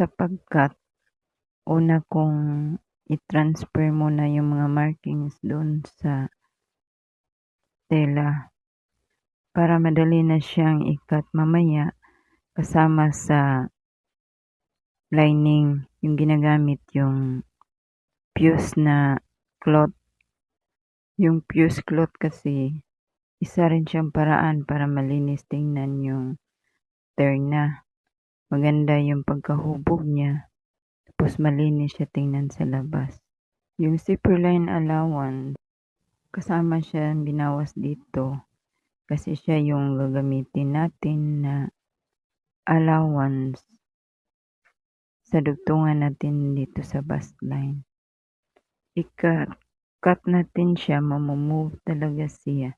sa pag-cut, una kong i-transfer muna yung mga markings do'n sa tela para madali na siyang i-cut mamaya kasama sa lining, yung ginagamit yung fuse na cloth. Yung fuse cloth kasi isa rin siyang paraan para malinis tingnan yung terna. Maganda yung pagkahubog niya, tapos malinis siya tingnan sa labas. Yung zipper line allowance, kasama siya binawas dito kasi siya yung gagamitin natin na allowance sa dugtungan natin dito sa bust line. I-cut natin siya, mamo-move talaga siya